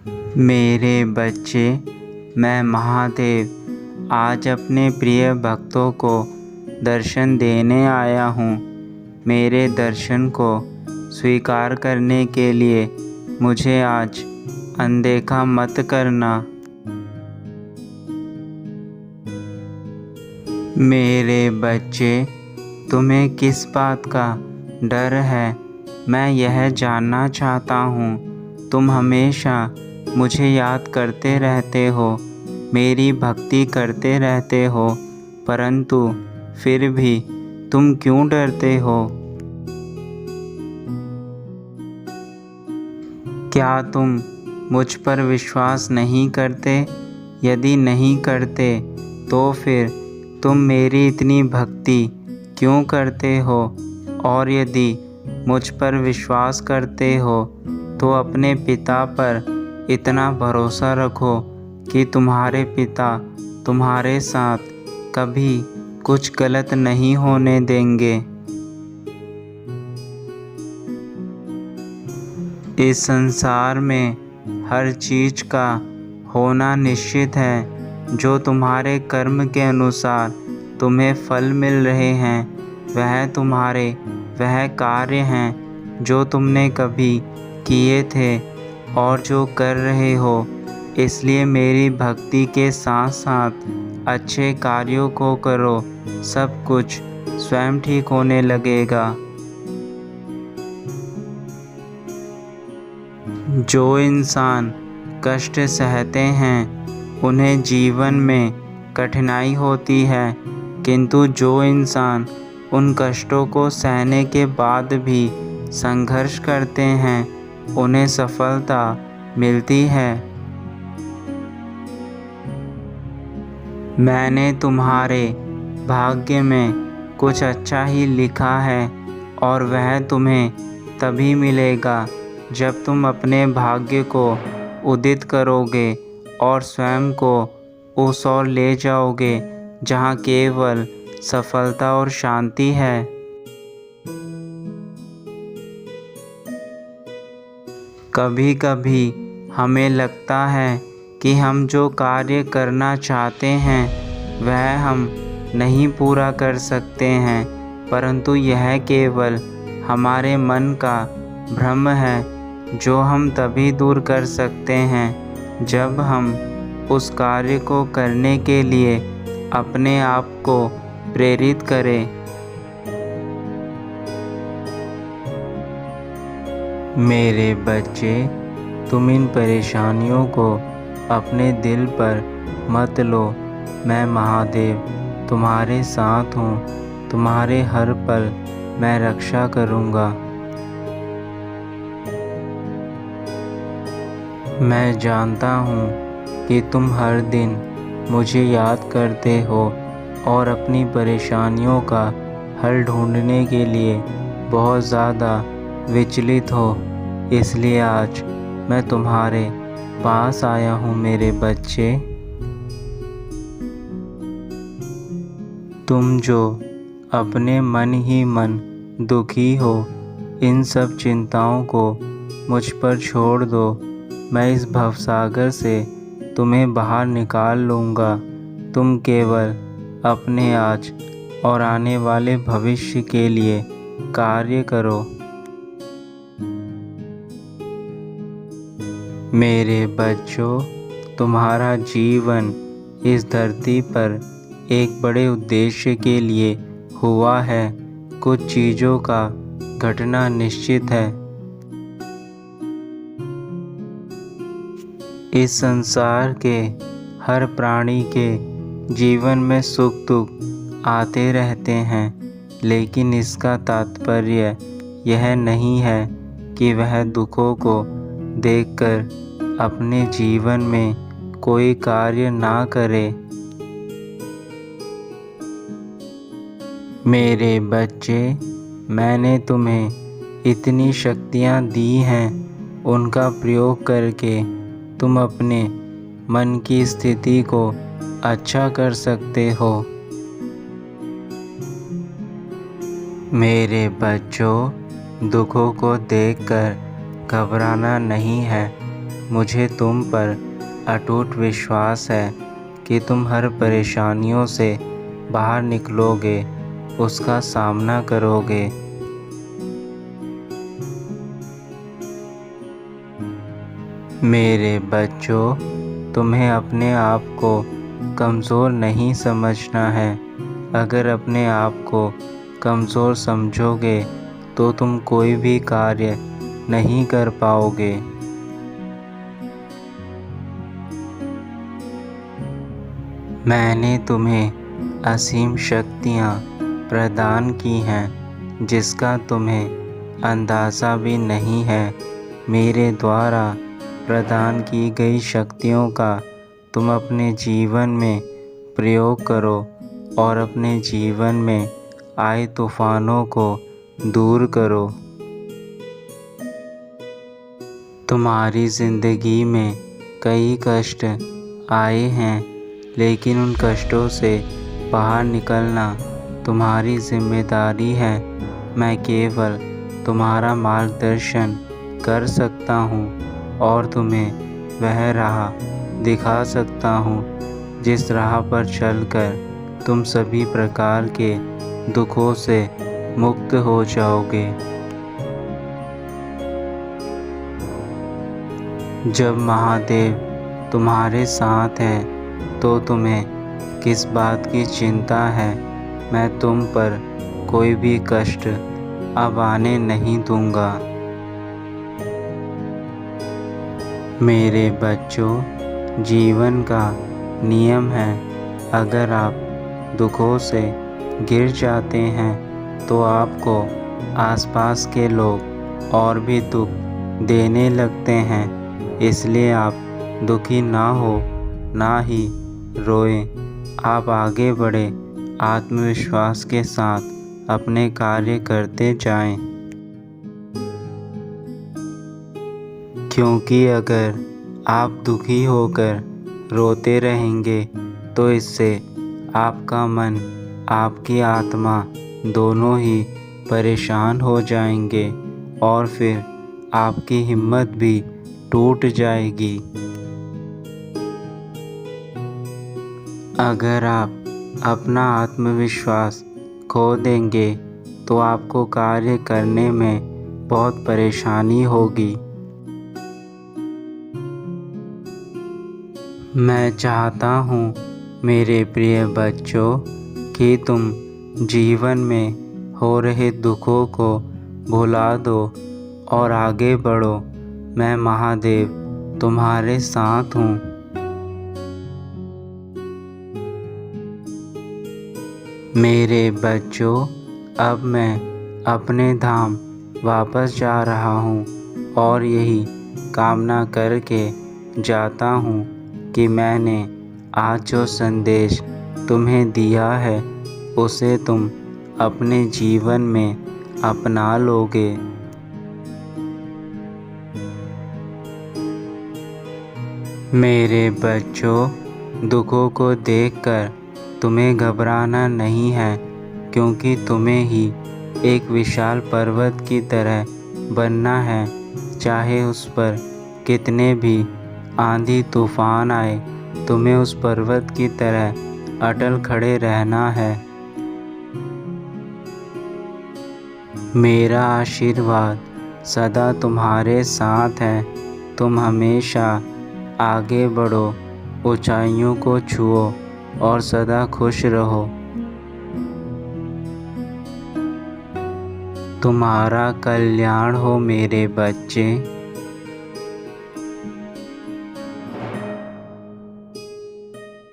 मेरे बच्चे, मैं महादेव आज अपने प्रिय भक्तों को दर्शन देने आया हूँ। मेरे दर्शन को स्वीकार करने के लिए मुझे आज अनदेखा मत करना। मेरे बच्चे, तुम्हें किस बात का डर है, मैं यह जानना चाहता हूँ। तुम हमेशा मुझे याद करते रहते हो, मेरी भक्ति करते रहते हो, परंतु फिर भी तुम क्यों डरते हो? क्या तुम मुझ पर विश्वास नहीं करते? यदि नहीं करते तो फिर तुम मेरी इतनी भक्ति क्यों करते हो? और यदि मुझ पर विश्वास करते हो तो अपने पिता पर इतना भरोसा रखो कि तुम्हारे पिता तुम्हारे साथ कभी कुछ गलत नहीं होने देंगे। इस संसार में हर चीज़ का होना निश्चित है। जो तुम्हारे कर्म के अनुसार तुम्हें फल मिल रहे हैं, वह कार्य हैं जो तुमने कभी किए थे और जो कर रहे हो। इसलिए मेरी भक्ति के साथ साथ अच्छे कार्यों को करो, सब कुछ स्वयं ठीक होने लगेगा। जो इंसान कष्ट सहते हैं उन्हें जीवन में कठिनाई होती है, किंतु जो इंसान उन कष्टों को सहने के बाद भी संघर्ष करते हैं उन्हें सफलता मिलती है। मैंने तुम्हारे भाग्य में कुछ अच्छा ही लिखा है और वह तुम्हें तभी मिलेगा जब तुम अपने भाग्य को उदित करोगे और स्वयं को उस ओर ले जाओगे जहाँ केवल सफलता और शांति है। कभी कभी हमें लगता है कि हम जो कार्य करना चाहते हैं वह हम नहीं पूरा कर सकते हैं, परंतु यह केवल हमारे मन का भ्रम है जो हम तभी दूर कर सकते हैं जब हम उस कार्य को करने के लिए अपने आप को प्रेरित करें। मेरे बच्चे, तुम इन परेशानियों को अपने दिल पर मत लो। मैं महादेव तुम्हारे साथ हूँ, तुम्हारे हर पल मैं रक्षा करूँगा। मैं जानता हूँ कि तुम हर दिन मुझे याद करते हो और अपनी परेशानियों का हल ढूंढने के लिए बहुत ज़्यादा विचलित हो, इसलिए आज मैं तुम्हारे पास आया हूँ। मेरे बच्चे, तुम जो अपने मन ही मन दुखी हो, इन सब चिंताओं को मुझ पर छोड़ दो। मैं इस भवसागर से तुम्हें बाहर निकाल लूँगा। तुम केवल अपने आज और आने वाले भविष्य के लिए कार्य करो। मेरे बच्चों, तुम्हारा जीवन इस धरती पर एक बड़े उद्देश्य के लिए हुआ है। कुछ चीज़ों का घटना निश्चित है। इस संसार के हर प्राणी के जीवन में सुख दुख आते रहते हैं, लेकिन इसका तात्पर्य यह नहीं है कि वह दुखों को देखकर अपने जीवन में कोई कार्य ना करे। मेरे बच्चे, मैंने तुम्हें इतनी शक्तियाँ दी हैं, उनका प्रयोग करके तुम अपने मन की स्थिति को अच्छा कर सकते हो। मेरे बच्चों, दुखों को देखकर घबराना नहीं है, मुझे तुम पर अटूट विश्वास है कि तुम हर परेशानियों से बाहर निकलोगे, उसका सामना करोगे। मेरे बच्चों, तुम्हें अपने आप को कमज़ोर नहीं समझना है। अगर अपने आप को कमज़ोर समझोगे तो तुम कोई भी कार्य नहीं कर पाओगे। मैंने तुम्हें असीम शक्तियाँ प्रदान की हैं जिसका तुम्हें अंदाज़ा भी नहीं है। मेरे द्वारा प्रदान की गई शक्तियों का तुम अपने जीवन में प्रयोग करो और अपने जीवन में आए तूफ़ानों को दूर करो। तुम्हारी ज़िंदगी में कई कष्ट आए हैं, लेकिन उन कष्टों से बाहर निकलना तुम्हारी जिम्मेदारी है। मैं केवल तुम्हारा मार्गदर्शन कर सकता हूँ और तुम्हें वह राह दिखा सकता हूँ जिस राह पर चलकर तुम सभी प्रकार के दुखों से मुक्त हो जाओगे। जब महादेव तुम्हारे साथ हैं तो तुम्हें किस बात की चिंता है। मैं तुम पर कोई भी कष्ट अब आने नहीं दूंगा। मेरे बच्चों, जीवन का नियम है, अगर आप दुखों से गिर जाते हैं तो आपको आसपास के लोग और भी दुख देने लगते हैं। इसलिए आप दुखी ना हो, ना ही रोएं। आप आगे बढ़े, आत्मविश्वास के साथ अपने कार्य करते जाएं। क्योंकि अगर आप दुखी होकर रोते रहेंगे तो इससे आपका मन, आपकी आत्मा दोनों ही परेशान हो जाएंगे और फिर आपकी हिम्मत भी टूट जाएगी। अगर आप अपना आत्मविश्वास खो देंगे तो आपको कार्य करने में बहुत परेशानी होगी। मैं चाहता हूँ मेरे प्रिय बच्चों कि तुम जीवन में हो रहे दुखों को भुला दो और आगे बढ़ो। मैं महादेव तुम्हारे साथ हूँ। मेरे बच्चों, अब मैं अपने धाम वापस जा रहा हूँ और यही कामना करके जाता हूँ कि मैंने आज जो संदेश तुम्हें दिया है उसे तुम अपने जीवन में अपना लोगे। मेरे बच्चों, दुखों को देखकर तुम्हें घबराना नहीं है, क्योंकि तुम्हें ही एक विशाल पर्वत की तरह बनना है। चाहे उस पर कितने भी आंधी तूफान आए, तुम्हें उस पर्वत की तरह अटल खड़े रहना है। मेरा आशीर्वाद सदा तुम्हारे साथ है। तुम हमेशा आगे बढ़ो, ऊंचाइयों को छुओ और सदा खुश रहो। तुम्हारा कल्याण हो मेरे बच्चे।